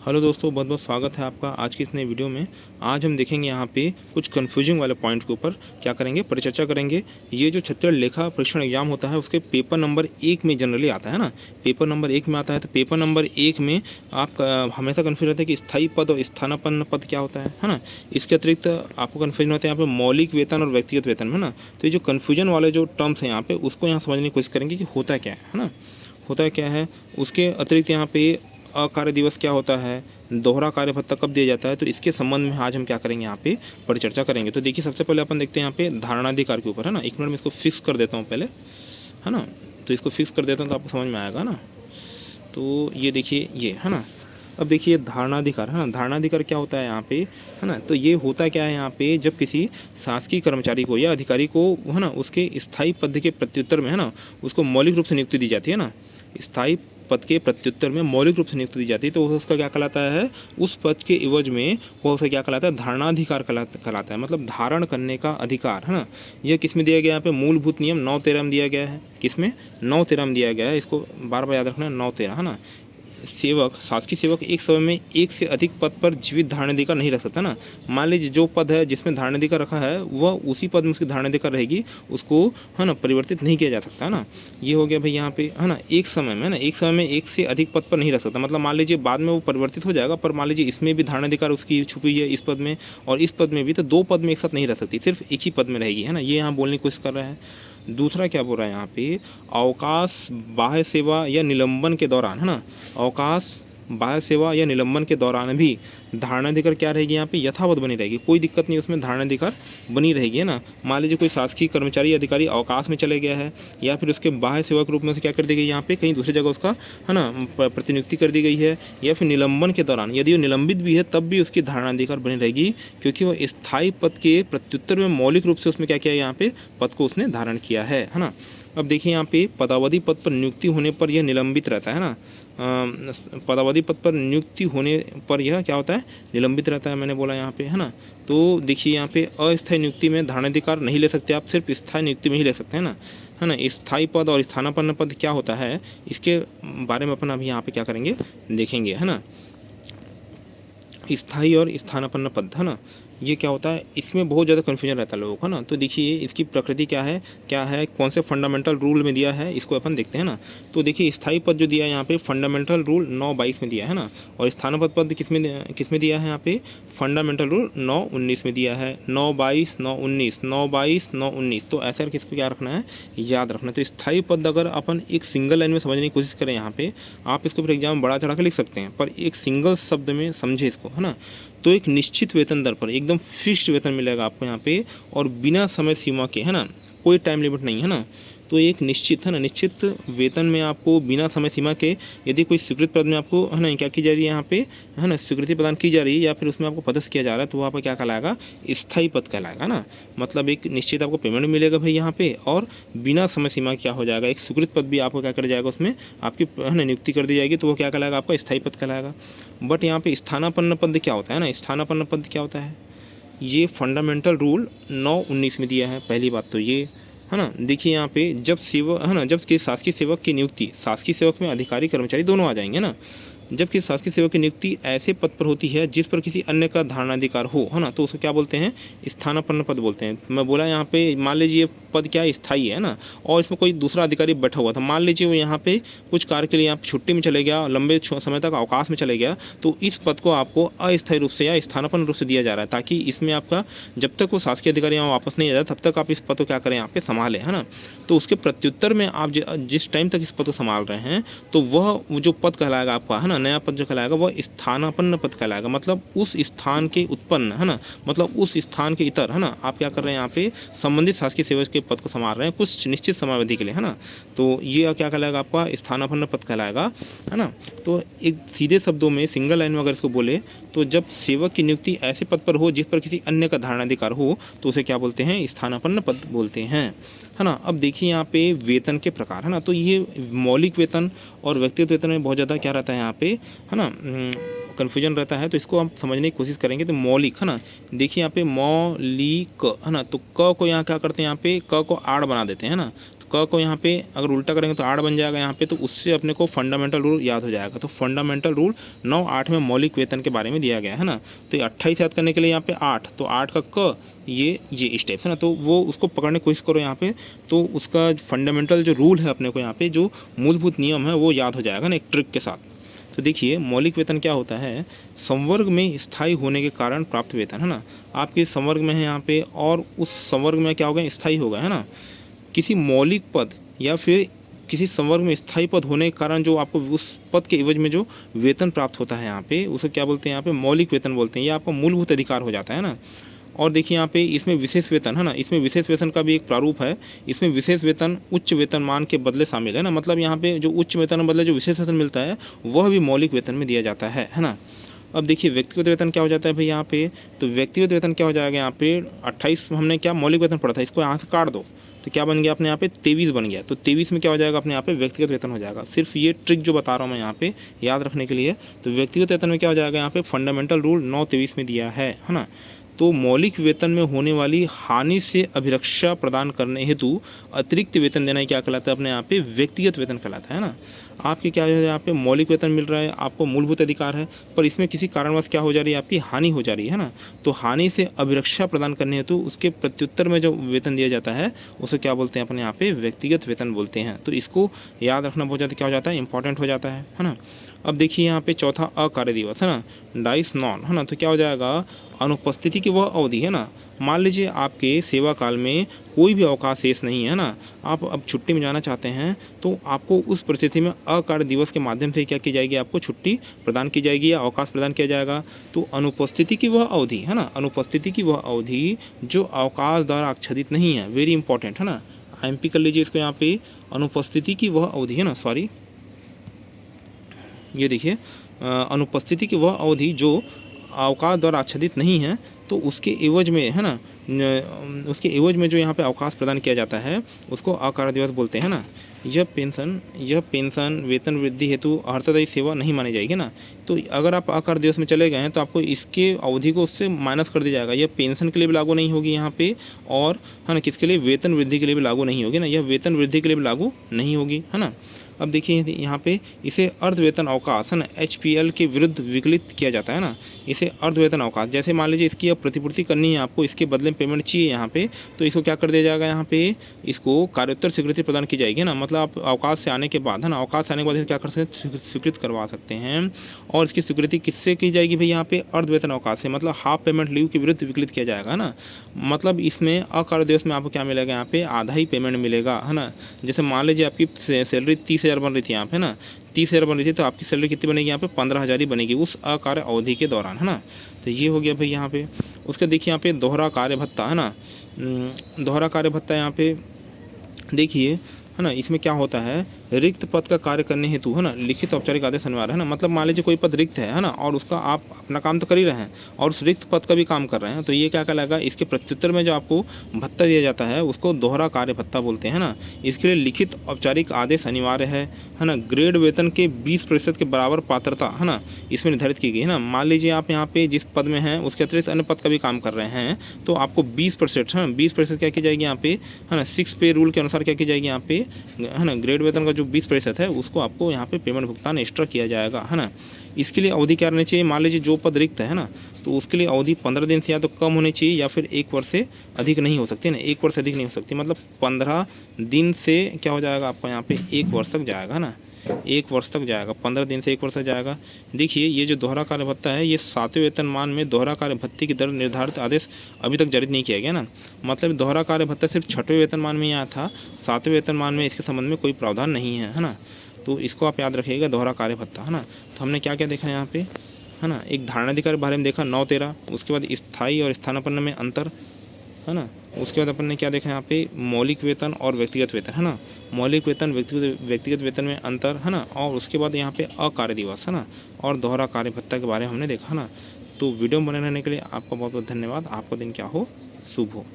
Hello दोस्तों, बहुत बहुत स्वागत है आपका आज की इस नई वीडियो में। आज हम देखेंगे यहाँ पे कुछ कन्फ्यूजिंग वाले पॉइंट के ऊपर क्या करेंगे, परिचर्चा करेंगे। ये जो छत्तीसगढ़ लेखा परीक्षण एग्जाम होता है उसके पेपर नंबर 1 में जनरली आता है ना, पेपर नंबर 1 में आता है। तो पेपर नंबर 1 में आप हमेशा कन्फ्यूज रहता है कि स्थायी पद और स्थानापन्न पद क्या होता है ना। इसके अतिरिक्त आपको कन्फ्यूजन होता है यहाँ पे मौलिक वेतन और व्यक्तिगत वेतन है ना। तो ये जो कन्फ्यूजन वाले जो टर्म्स हैं यहाँ पे उसको यहाँ समझने की कोशिश करेंगे कि होता क्या है ना, होता क्या है। उसके अतिरिक्त यहाँ पे अकार्य दिवस क्या होता है, दोहरा कार्य भत्ता कब दिया जाता है, तो इसके संबंध में आज हम क्या करेंगे यहाँ पे परिचर्चा करेंगे। तो देखिए सबसे पहले अपन देखते हैं यहाँ पे धारणाधिकार के ऊपर है ना। एक मिनट में इसको फिक्स कर देता हूँ पहले है ना। तो इसको फिक्स कर देता हूँ तो आपको समझ में आएगा ना। तो ये देखिए ये है ना। अब देखिए धारणाधिकार है ना, धारणाधिकार क्या होता है यहाँ पे है ना। तो ये होता क्या है यहाँ पे, जब किसी शासकीय कर्मचारी को या अधिकारी को है ना उसके स्थायी पद के प्रत्युत्तर में है ना उसको मौलिक रूप से नियुक्ति दी जाती है ना। स्थायी पद के प्रत्युत्तर में मौलिक रूप से नियुक्ति दी जाती है तो उसका क्या कहलाता है, उस पद के एवज में वो उसे क्या कहलाता है, धारणाधिकार कहलाता है। मतलब धारण करने का अधिकार है ना। यह किस में दिया गया है, यहाँ पे मूलभूत नियम 9-13 में दिया गया है। किसमें 9-13 में दिया गया है, इसको बार बार याद रखना है 9-13 है ना। सेवक, शासकीय सेवक एक समय में एक से अधिक पद पर जीवित धारणाधिकार नहीं रख सकता ना। मान लीजिए जो पद है जिसमें धारणाधिकार रखा है वह उसी पद में उसकी धारणाधिकार रहेगी, उसको है ना परिवर्तित नहीं किया जा सकता है ना। ये हो गया भाई यहाँ पे है ना। एक समय में ना, एक समय में एक से अधिक पद पर नहीं रख सकता। मतलब मान लीजिए बाद में वो परिवर्तित हो जाएगा, पर मान लीजिए इसमें भी धारणाधिकार उसकी छुपी है इस पद में और इस पद में भी, तो दो पद में एक साथ नहीं रह सकती, सिर्फ एक ही पद में रहेगी है ना। ये यहाँ बोलने की कोशिश कर रहा है। दूसरा क्या बोल रहा है यहाँ पे, अवकाश बाह्य सेवा या निलंबन के दौरान है ना, अवकाश बाह्य सेवा या निलंबन के दौरान भी धारणाधिकार क्या रहेगी यहाँ पे, यथावत बनी रहेगी। कोई दिक्कत नहीं, उसमें धारणाधिकार बनी रहेगी है ना। मान लीजिए कोई शासकीय कर्मचारी अधिकारी अवकाश में चले गया है या फिर उसके बाह्य सेवा के रूप में से क्या कर दी गई यहाँ पे, कहीं दूसरी जगह उसका है ना प्रतिनियुक्ति कर दी गई है, या फिर निलंबन के दौरान यदि वो निलंबित भी है तब भी उसकी धारणाधिकार बनी रहेगी, क्योंकि वह स्थायी पद के प्रत्युत्तर में मौलिक रूप से उसमें क्या किया यहाँ पे, पद को उसने धारण किया है ना। अब देखिए यहाँ पे पदावधि पद पर नियुक्ति होने पर यह निलंबित रहता है ना। पदावधि पद पर नियुक्ति होने पर यह क्या होता है, निलंबित रहता है, मैंने बोला यहाँ पे है ना। तो देखिए यहाँ पे अस्थायी नियुक्ति में धारणाधिकार नहीं ले सकते आप, सिर्फ स्थायी नियुक्ति में ही ले सकते हैं ना है ना। स्थायी पद और स्थानापन्न पद क्या होता है, इसके बारे में अपन अभी यहाँ पे क्या करेंगे देखेंगे है ना। स्थायी और स्थानापन्न पद है ना, ये क्या होता है, इसमें बहुत ज़्यादा कन्फ्यूजन रहता है लोगों का ना। तो देखिए इसकी प्रकृति क्या है, कौन से फंडामेंटल रूल में दिया है, इसको अपन देखते हैं ना। तो देखिए स्थायी पद जो दिया है यहाँ पे फंडामेंटल रूल 9-22 में दिया है ना, और स्थानापन्न पद किसमें दिया है यहाँ पे, फंडामेंटल रूल 9-19 में दिया है। 9-22 9-19 9-22 9-19, तो ऐसा करके इसको क्या रखना है, याद रखना है। तो स्थायी पद अगर अपन एक सिंगल लाइन में समझने की कोशिश करें यहाँ पे, आप इसको फिर एग्जाम में बढ़ा चढ़ा कर लिख सकते हैं, पर एक सिंगल शब्द में समझे इसको है ना। तो एक निश्चित वेतन दर पर एकदम फिक्स्ड वेतन मिलेगा आपको यहाँ पे, और बिना समय सीमा के है ना, कोई टाइम लिमिट नहीं है ना। तो एक निश्चित है ना, निश्चित वेतन में आपको बिना समय सीमा के, यदि कोई स्वीकृत पद में आपको है ना क्या की जा रही है यहाँ पे है ना, स्वीकृति प्रदान की जा रही है या फिर उसमें आपको पदस्थ किया जा रहा है, तो वहाँ पर क्या कहलाएगा, स्थायी पद कहलाएगा ना। मतलब एक निश्चित आपको पेमेंट मिलेगा भाई यहाँ पे, और बिना समय सीमा क्या हो जाएगा, एक स्वीकृत पद भी आपको क्या कर जाएगा, उसमें आपकी है ना नियुक्ति कर दी जाएगी, तो वो क्या कहलाएगा, आपका स्थायी पद कहलाएगा। बट यहाँ पे स्थानापन्न पद क्या होता है ना, स्थानापन्न पद क्या होता है, ये फंडामेंटल रूल 9-19 में दिया है। पहली बात तो ये है ना। देखिए यहाँ पे जब सेवक है ना, जब कि शासकीय सेवक की नियुक्ति, शासकीय सेवक में अधिकारी कर्मचारी दोनों आ जाएंगे ना, जबकि शासकीय सेवक की नियुक्ति ऐसे पद पर होती है जिस पर किसी अन्य का धारणाधिकार हो है ना, तो उसको क्या बोलते हैं, स्थानापन्न पद बोलते हैं। मैं बोला यहाँ पे मान लीजिए ये पद क्या स्थायी है ना, और इसमें कोई दूसरा अधिकारी बैठा हुआ था, मान लीजिए वो यहाँ पे कुछ कार्य के लिए यहाँ छुट्टी में चले गया, लंबे समय तक अवकाश में चले गया, तो इस पद को आपको अस्थायी रूप से या स्थानापन्न रूप से दिया जा रहा है, ताकि इसमें आपका जब तक वो शासकीय अधिकारी यहाँ वापस नहीं आ जाता तब तक आप इस पद को क्या करें, यहाँ पे संभालें है ना। तो उसके प्रत्युत्तर में आप जिस टाइम तक इस पद को संभाल रहे हैं, तो वह जो पद कहलाएगा आपका है ना, नया पद जो कहलाएगा वह स्थानापन्न पद कहलाएगा। मतलब उस स्थान के उत्पन्न है ना, मतलब उस स्थान के इतर है ना, आप क्या कर रहे हैं यहाँ पे, संबंधित शासकीय सेवक के पद को संभाल रहे हैं कुछ निश्चित समयावधि के लिए है ना, तो ये क्या कहलाएगा, आपका स्थानापन्न पद कहलाएगा है ना। तो एक सीधे शब्दों में सिंगल लाइन में अगर इसको बोले, तो जब सेवक की नियुक्ति ऐसे पद पर हो जिस पर किसी अन्य का धारणाधिकार हो, तो उसे क्या बोलते हैं, स्थानापन्न पद बोलते हैं है ना। अब देखिए यहाँ पे वेतन के प्रकार है ना, तो ये मौलिक वेतन और व्यक्तिगत वेतन में बहुत ज़्यादा क्या रहता है यहाँ पे है ना, कन्फ्यूजन रहता है। तो इसको हम समझने की कोशिश करेंगे। तो मौलिक है ना, देखिए यहाँ पे मौलिक है ना, तो क को यहाँ क्या करते हैं, यहाँ पे क को आड़ बना देते हैं ना, तो क को यहाँ पे अगर उल्टा करेंगे तो 8 बन जाएगा यहाँ पे, तो उससे अपने को फंडामेंटल रूल याद हो जाएगा। तो फंडामेंटल रूल 9-8 में मौलिक वेतन के बारे में दिया गया है ना। तो 28 याद करने के लिए यहाँ पे 8, तो 8 का क ये इस टाइप से ना, तो वो उसको पकड़ने की कोशिश करो यहाँ पे, तो उसका फंडामेंटल जो रूल है अपने को यहाँ पे जो मूलभूत नियम है वो याद हो जाएगा ना एक ट्रिक के साथ। तो देखिए मौलिक वेतन क्या होता है, संवर्ग में स्थायी होने के कारण प्राप्त वेतन है ना। आपके संवर्ग में है यहाँ पे और उस संवर्ग में क्या होगा, स्थायी होगा है ना। किसी मौलिक पद या फिर किसी संवर्ग में स्थायी पद होने के कारण जो आपको उस पद के एवज में जो वेतन प्राप्त होता है यहाँ पे, उसे क्या बोलते हैं यहाँ पे, मौलिक वेतन बोलते हैं। ये आपका मूलभूत अधिकार हो जाता है ना। और देखिए यहाँ पे इसमें विशेष वेतन है ना, इसमें विशेष वेतन का भी एक प्रारूप है। इसमें विशेष वेतन उच्च वेतन मान के बदले शामिल है ना। मतलब यहाँ पे जो उच्च वेतन के बदले जो विशेष वेतन मिलता है वह भी मौलिक वेतन में दिया जाता है ना। अब देखिए व्यक्तिगत वेतन क्या हो जाता है भाई यहाँ पे, तो व्यक्तिगत वेतन क्या हो जाएगा यहाँ पे 28 हमने क्या मौलिक वेतन पढ़ा था, इसको यहाँ से काट दो तो क्या बन गया अपने यहाँ पे 23 बन गया। तो 23 में क्या हो जाएगा अपने यहाँ पे व्यक्तिगत वेतन हो जाएगा। सिर्फ ये ट्रिक जो बता रहा हूँ मैं यहाँ पे याद रखने के लिए, तो व्यक्तिगत वेतन में क्या हो जाएगा यहाँ पे फंडामेंटल रूल 9-23 में दिया है ना। तो मौलिक वेतन में होने वाली हानि से अभिरक्षा प्रदान करने हेतु अतिरिक्त वेतन देना क्या कहलाता है अपने यहाँ पे व्यक्तिगत वेतन कहलाता है ना। आपके क्या है यहाँ पे मौलिक वेतन मिल रहा है, आपको मूलभूत अधिकार है, पर इसमें किसी कारणवश क्या हो जा रही है, आपकी हानि हो जा रही है ना। तो हानि से अभिरक्षा प्रदान करने हेतु उसके प्रत्युत्तर में जो वेतन दिया जाता है उसे क्या बोलते हैं अपने यहाँ पे व्यक्तिगत वेतन बोलते हैं। तो इसको याद रखना बहुत ज़्यादा क्या हो जाता है, इंपॉर्टेंट हो जाता है ना। अब देखिए यहाँ पे चौथा अकार्य दिवस है ना, डाइस नॉन है ना। तो क्या हो जाएगा, अनुपस्थिति की वह अवधि है ना। मान लीजिए आपके सेवा काल में कोई भी अवकाश शेष नहीं है ना, आप अब छुट्टी में जाना चाहते हैं, तो आपको उस परिस्थिति में अकार्य दिवस के माध्यम से क्या की जाएगी, आपको छुट्टी प्रदान की जाएगी या अवकाश प्रदान किया जाएगा। तो अनुपस्थिति की वह अवधि है ना, अनुपस्थिति की वह अवधि जो अवकाश द्वारा आच्छादित नहीं है, वेरी इंपॉर्टेंट है ना। IMP कर लीजिए इसको यहाँ पे, अनुपस्थिति की वह अवधि है ना, सॉरी ये देखिए अनुपस्थिति की वह अवधि जो अवकाश द्वारा आच्छादित नहीं है, तो उसके एवज में है ना, उसके एवज में जो यहाँ पे अवकाश प्रदान किया जाता है उसको अकार्य दिवस बोलते हैं ना। यह पेंशन वेतन वृद्धि हेतु अर्थदायी सेवा नहीं मानी जाएगी ना। तो अगर आप अकार्य दिवस में चले गए हैं तो आपको इसके अवधि को उससे माइनस कर दिया जाएगा। यह पेंशन के लिए भी लागू नहीं होगी यहाँ पे, और है ना किसके लिए, वेतन वृद्धि के लिए भी लागू नहीं होगी ना। यह वेतन वृद्धि के लिए भी लागू नहीं होगी है ना। अब देखिए यहाँ पे इसे अर्धवेतन अवकाश है ना, HPL के विरुद्ध विकलित किया जाता है ना। इसे अर्धवेतन अवकाश, जैसे मान लीजिए इसकी अब प्रतिपूर्ति करनी है आपको, इसके बदले में पेमेंट चाहिए यहाँ पे, तो इसको क्या कर दिया जाएगा यहाँ पे, इसको कार्योत्तर स्वीकृति प्रदान की जाएगी ना। मतलब आप अवकाश से आने के बाद है ना, अवकाश से आने के बाद क्या कर सकते हैं, स्वीकृत करवा सकते हैं। और इसकी स्वीकृति किससे की जाएगी भाई यहाँ पे, अर्धवेतन अवकाश से, मतलब हाफ पेमेंट लीव के विरुद्ध विकलित किया जाएगा ना। मतलब इसमें अकार्य दिवस में आपको क्या मिलेगा यहाँ पे, आधा ही पेमेंट मिलेगा है ना। जैसे मान लीजिए आपकी सैलरी 30,000 बन रही थी यहाँ पे ना, 30,000 बन रही थी, तो आपकी सैलरी कितनी बनेगी यहाँ पे, 15,000 ही बनेगी उस अकार्य अवधि के दौरान है ना। तो ये हो गया भाई यहाँ पे। उसके देखिए यहाँ पे दोहरा कार्य भत्ता है ना, दोहरा कार्य भत्ता यहाँ पे देखिए है ना। इसमें क्या होता है, रिक्त पद का कार्य करने हेतु है ना लिखित औपचारिक आदेश अनिवार्य है ना। मतलब मान लीजिए कोई पद रिक्त है ना, और उसका आप अपना काम तो कर ही रहे हैं और उस रिक्त पद का भी काम कर रहे हैं, तो ये क्या कहलाएगा, इसके प्रत्युत्तर में जो आपको भत्ता दिया जाता है उसको दोहरा कार्य भत्ता बोलते हैं ना। इसके लिए लिखित औपचारिक आदेश अनिवार्य है ना। ग्रेड वेतन के 20% के बराबर पात्रता है ना इसमें निर्धारित की गई है ना। मान लीजिए आप यहाँ पे जिस पद में हैं उसके अतिरिक्त अन्य पद का भी काम कर रहे हैं, तो आपको 20% है 20% क्या की जाएगी यहाँ पे है ना, 6 पे रूल के अनुसार क्या की जाएगी यहाँ पे है ना, ग्रेड वेतन का जो 20% है उसको आपको यहाँ पे पेमेंट भुगतान एक्स्ट्रा किया जाएगा है ना। इसके लिए अवधि क्या रहनी चाहिए, मान लीजिए जो पद रिक्त है ना, तो उसके लिए अवधि 15 दिन से या तो कम होनी चाहिए या फिर 1 वर्ष से अधिक नहीं हो सकती ना, 1 वर्ष से अधिक नहीं हो सकती। मतलब 15 दिन से क्या हो जाएगा आपका यहाँ पे 1 वर्ष तक जाएगा ना, 1 वर्ष तक जाएगा, 15 दिन से 1 वर्ष तक जाएगा। देखिए ये जो दोहरा कार्य भत्ता है ये 7वें वेतनमान में दोहरा कार्य भत्ते की दर निर्धारित आदेश अभी तक जारी नहीं किया गया ना। मतलब दोहरा कार्य भत्ता सिर्फ 6वें वेतनमान में आया था, 7वें वेतनमान में इसके संबंध में कोई प्रावधान नहीं है ना। तो इसको आप याद रखिएगा, दोहरा कार्य भत्ता है ना। तो हमने क्या क्या देखा यहाँ पे है ना, एक धारणाधिकार के बारे में देखा 9-13, उसके बाद स्थायी और स्थानापन्न में अंतर है ना। उसके बाद अपन ने क्या देखा यहाँ पे, मौलिक वेतन और व्यक्तिगत वेतन है ना, मौलिक वेतन व्यक्तिगत वेतन में अंतर है ना। और उसके बाद यहाँ पे अकार्य दिवस है ना, और दोहरा कार्य भत्ता के बारे में हमने देखा है ना। तो वीडियो में बने रहने के लिए आपका बहुत बहुत धन्यवाद। आपका दिन क्या हो, शुभ हो।